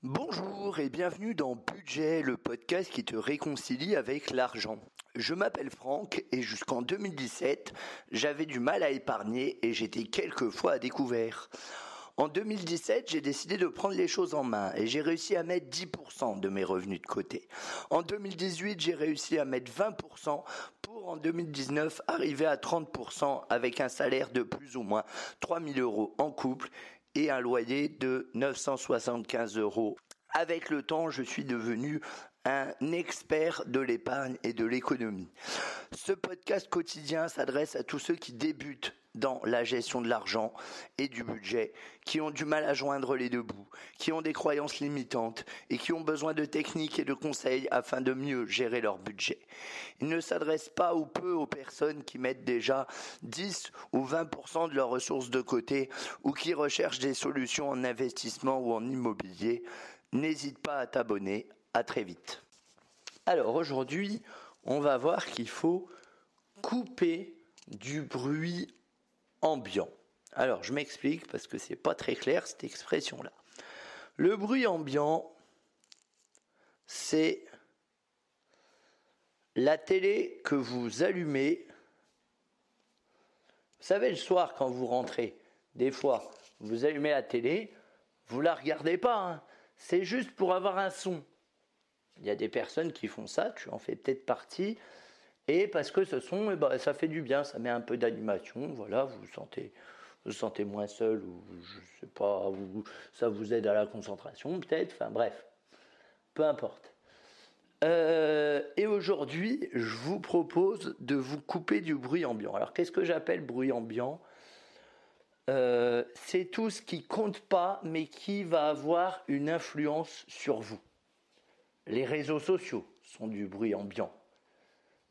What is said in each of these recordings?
Bonjour et bienvenue dans Budget, le podcast qui te réconcilie avec l'argent. Je m'appelle Franck et jusqu'en 2017, j'avais du mal à épargner et j'étais quelquefois à découvert. En 2017, j'ai décidé de prendre les choses en main et j'ai réussi à mettre 10% de mes revenus de côté. En 2018, j'ai réussi à mettre 20% pour en 2019 arriver à 30% avec un salaire de plus ou moins 3 000 euros en couple et un loyer de 975 euros. Avec le temps, je suis devenu un expert de l'épargne et de l'économie. Ce podcast quotidien s'adresse à tous ceux qui débutent dans la gestion de l'argent et du budget, qui ont du mal à joindre les deux bouts, qui ont des croyances limitantes et qui ont besoin de techniques et de conseils afin de mieux gérer leur budget. Il ne s'adresse pas ou peu aux personnes qui mettent déjà 10 ou 20% de leurs ressources de côté ou qui recherchent des solutions en investissement ou en immobilier. N'hésite pas à t'abonner. À très vite. Alors aujourd'hui, on va voir qu'il faut couper du bruit ambiant. Alors je m'explique parce que c'est pas très clair cette expression-là. Le bruit ambiant, c'est la télé que vous allumez. Vous savez, le soir quand vous rentrez, des fois, vous allumez la télé, vous la regardez pas, hein. C'est juste pour avoir un son. Il y a des personnes qui font ça, tu en fais peut-être partie, et parce que ce son, ça fait du bien, ça met un peu d'animation, voilà, vous vous sentez moins seul, ou je sais pas, ou ça vous aide à la concentration peut-être, enfin bref, peu importe. Et aujourd'hui, je vous propose de vous couper du bruit ambiant. Alors qu'est-ce que j'appelle bruit ambiant ? C'est tout ce qui compte pas, mais qui va avoir une influence sur vous. Les réseaux sociaux sont du bruit ambiant.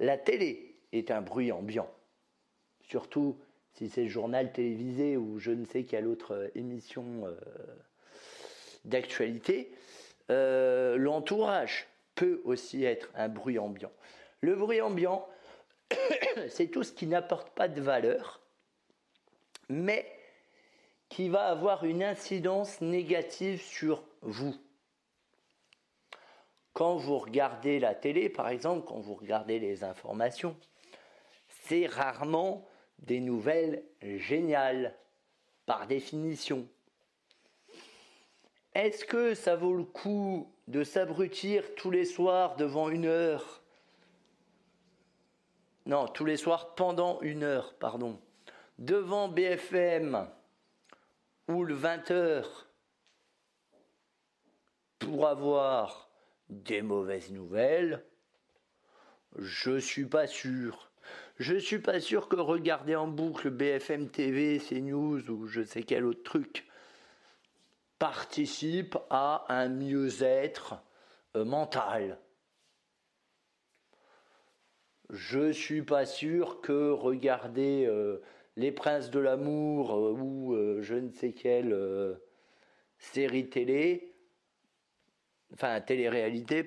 La télé est un bruit ambiant. Surtout si c'est le journal télévisé ou je ne sais quelle autre émission d'actualité. L'entourage peut aussi être un bruit ambiant. Le bruit ambiant, c'est tout ce qui n'apporte pas de valeur, mais qui va avoir une incidence négative sur vous. Quand vous regardez la télé, par exemple, quand vous regardez les informations, c'est rarement des nouvelles géniales, par définition. Est-ce que ça vaut le coup de s'abrutir tous les soirs devant 1 heure ? Non, tous les soirs pendant 1 heure, pardon. Devant BFM ou le 20h pour avoir des mauvaises nouvelles, je suis pas sûr. Je suis pas sûr que regarder en boucle BFM TV, CNews ou je sais quel autre truc participe à un mieux-être mental. Je suis pas sûr que regarder Les Princes de l'amour ou je ne sais quelle série télé-réalité,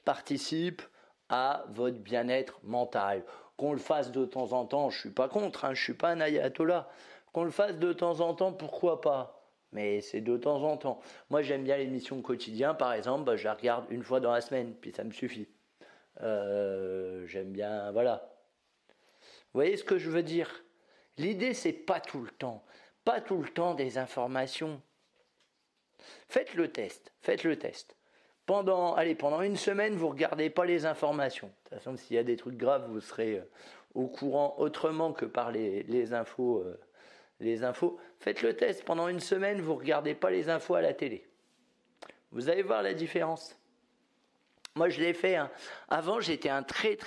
participe à votre bien-être mental. Qu'on le fasse de temps en temps, je suis pas contre, je suis pas un ayatollah. Qu'on le fasse de temps en temps, pourquoi pas ? Mais c'est de temps en temps. Moi, j'aime bien l'émission Quotidien, par exemple, je la regarde 1 fois dans la semaine, puis ça me suffit. J'aime bien, voilà. Vous voyez ce que je veux dire ? L'idée, c'est pas tout le temps des informations. Faites le test. Pendant 1 semaine, vous regardez pas les informations. De toute façon, s'il y a des trucs graves, vous serez au courant autrement que par les infos. Faites le test. Pendant 1 semaine, vous regardez pas les infos à la télé. Vous allez voir la différence. Moi, je l'ai fait. Avant, j'étais un très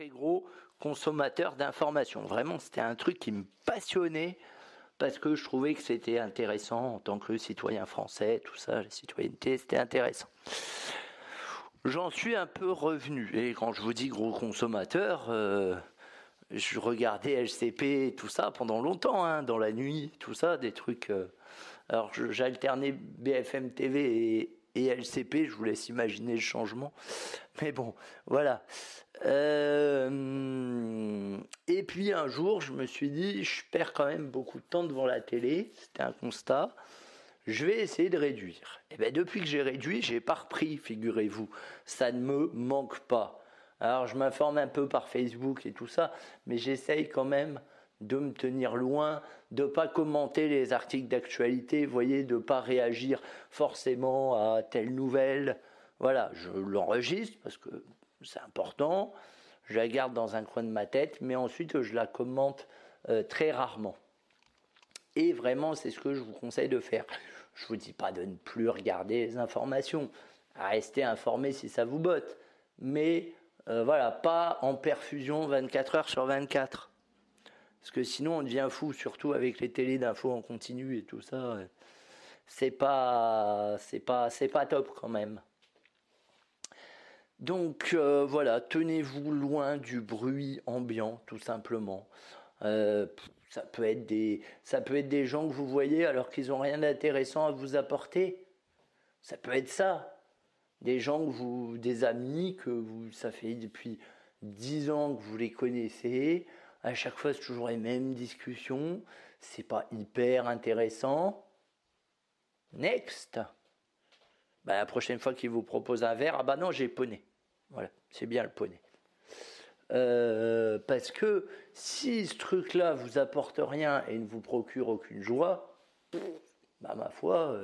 gros consommateur d'informations. Vraiment, c'était un truc qui me passionnait parce que je trouvais que c'était intéressant en tant que citoyen français, tout ça, la citoyenneté, c'était intéressant. J'en suis un peu revenu. Et quand je vous dis gros consommateur, je regardais LCP, tout ça, pendant longtemps, dans la nuit, tout ça, des trucs... Alors, j'alternais BFM TV et LCP, je vous laisse imaginer le changement. Mais bon, voilà. Et puis un jour, je me suis dit, je perds quand même beaucoup de temps devant la télé. C'était un constat. Je vais essayer de réduire. Et bien depuis que j'ai réduit, j'ai pas repris, figurez-vous. Ça ne me manque pas. Alors je m'informe un peu par Facebook et tout ça, mais j'essaye quand même de me tenir loin, de ne pas commenter les articles d'actualité, vous voyez, de ne pas réagir forcément à telle nouvelle. Voilà, je l'enregistre parce que c'est important, je la garde dans un coin de ma tête, mais ensuite je la commente très rarement. Et vraiment, c'est ce que je vous conseille de faire. Je ne vous dis pas de ne plus regarder les informations, à rester informé si ça vous botte, mais voilà, pas en perfusion 24 heures sur 24. Parce que sinon on devient fou, surtout avec les télés d'infos en continu et tout ça. C'est pas top quand même. Donc voilà, tenez-vous loin du bruit ambiant, tout simplement. Ça peut être des gens que vous voyez alors qu'ils n'ont rien d'intéressant à vous apporter. Ça peut être ça. Des amis ça fait depuis 10 ans que vous les connaissez. À chaque fois, c'est toujours les mêmes discussions. C'est pas hyper intéressant. Next. La prochaine fois qu'ils vous proposent un verre, non, j'ai poney. Voilà, c'est bien le poney. Parce que si ce truc-là vous apporte rien et ne vous procure aucune joie, ma foi,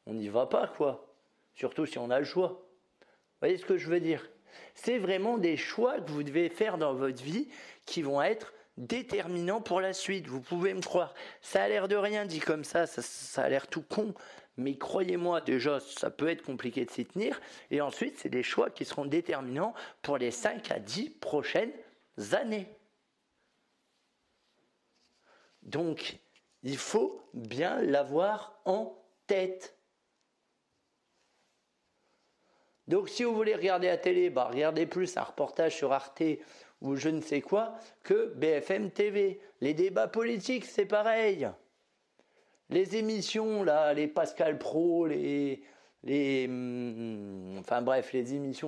on n'y va pas, quoi. Surtout si on a le choix. Vous voyez ce que je veux dire ? C'est vraiment des choix que vous devez faire dans votre vie qui vont être déterminants pour la suite. Vous pouvez me croire. Ça a l'air de rien dit comme ça a l'air tout con. Mais croyez-moi, déjà, ça peut être compliqué de s'y tenir. Et ensuite, c'est des choix qui seront déterminants pour les 5 à 10 prochaines années. Donc, il faut bien l'avoir en tête. Donc si vous voulez regarder la télé, regardez plus un reportage sur Arte ou je ne sais quoi que BFM TV. Les débats politiques, c'est pareil. Les émissions, là, les Pascal Pro, les émissions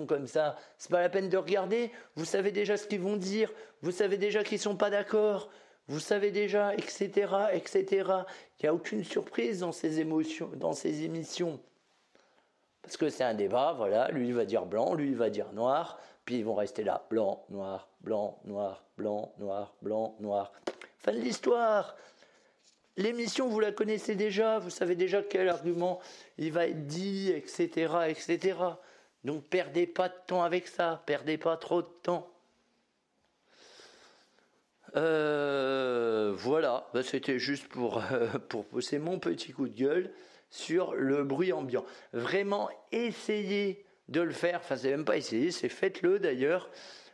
comme ça, c'est pas la peine de regarder. Vous savez déjà ce qu'ils vont dire. Vous savez déjà qu'ils sont pas d'accord. Vous savez déjà, etc., etc. Il n'y a aucune surprise dans ces émissions. Parce que c'est un débat, voilà, lui il va dire blanc, lui il va dire noir, puis ils vont rester là, blanc, noir, blanc, noir, blanc, noir, blanc, noir. Fin de l'histoire. L'émission, vous la connaissez déjà, vous savez déjà quel argument il va être dit, etc., etc. Donc perdez pas de temps avec ça, perdez pas trop de temps. Voilà, c'était juste pour poser mon petit coup de gueule sur le bruit ambiant. Vraiment, essayez de le faire. Enfin, c'est même pas essayer, c'est faites-le d'ailleurs.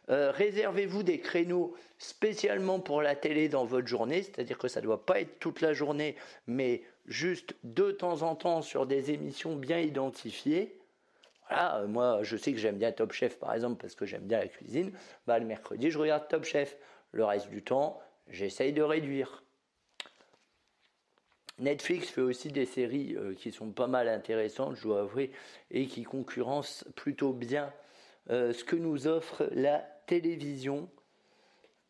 Réservez-vous des créneaux spécialement pour la télé dans votre journée, c'est-à-dire que ça ne doit pas être toute la journée, mais juste de temps en temps sur des émissions bien identifiées. Voilà, moi je sais que j'aime bien Top Chef par exemple parce que j'aime bien la cuisine. Le mercredi je regarde Top Chef. Le reste du temps, j'essaye de réduire. Netflix fait aussi des séries qui sont pas mal intéressantes, je dois avouer, et qui concurrencent plutôt bien ce que nous offre la télévision.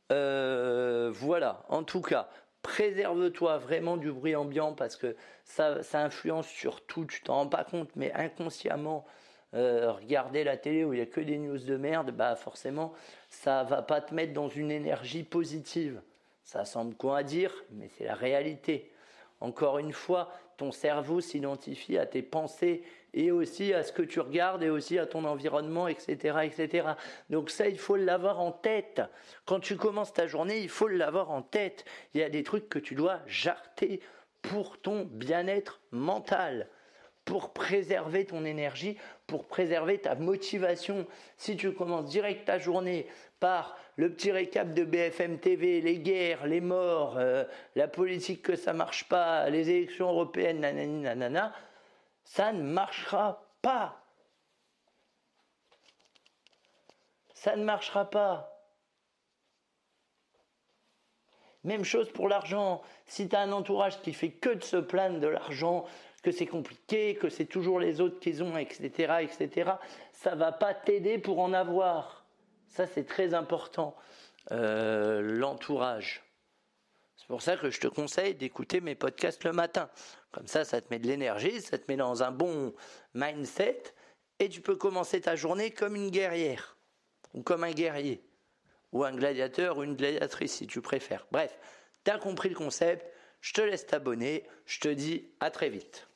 Voilà, en tout cas, préserve-toi vraiment du bruit ambiant parce que ça influence sur tout, tu t'en rends pas compte, mais inconsciemment, regarder la télé où il n'y a que des news de merde, forcément, ça va pas te mettre dans une énergie positive. Ça semble con à dire, mais c'est la réalité. Encore une fois, ton cerveau s'identifie à tes pensées et aussi à ce que tu regardes et aussi à ton environnement, etc., etc. Donc ça, il faut l'avoir en tête. Quand tu commences ta journée, il faut l'avoir en tête. Il y a des trucs que tu dois jarter pour ton bien-être mental, pour préserver ton énergie, pour préserver ta motivation. Si tu commences direct ta journée par le petit récap de BFM TV, les guerres, les morts, la politique que ça marche pas, les élections européennes, nanani, nanana, ça ne marchera pas. Ça ne marchera pas. Même chose pour l'argent. Si tu as un entourage qui fait que de se plaindre de l'argent, que c'est compliqué, que c'est toujours les autres qui ont, etc., etc., ça va pas t'aider pour en avoir. Ça, c'est très important. L'entourage. C'est pour ça que je te conseille d'écouter mes podcasts le matin. Comme ça te met de l'énergie, ça te met dans un bon mindset et tu peux commencer ta journée comme une guerrière ou comme un guerrier ou un gladiateur ou une gladiatrice si tu préfères. Bref, tu as compris le concept, je te laisse t'abonner, je te dis à très vite.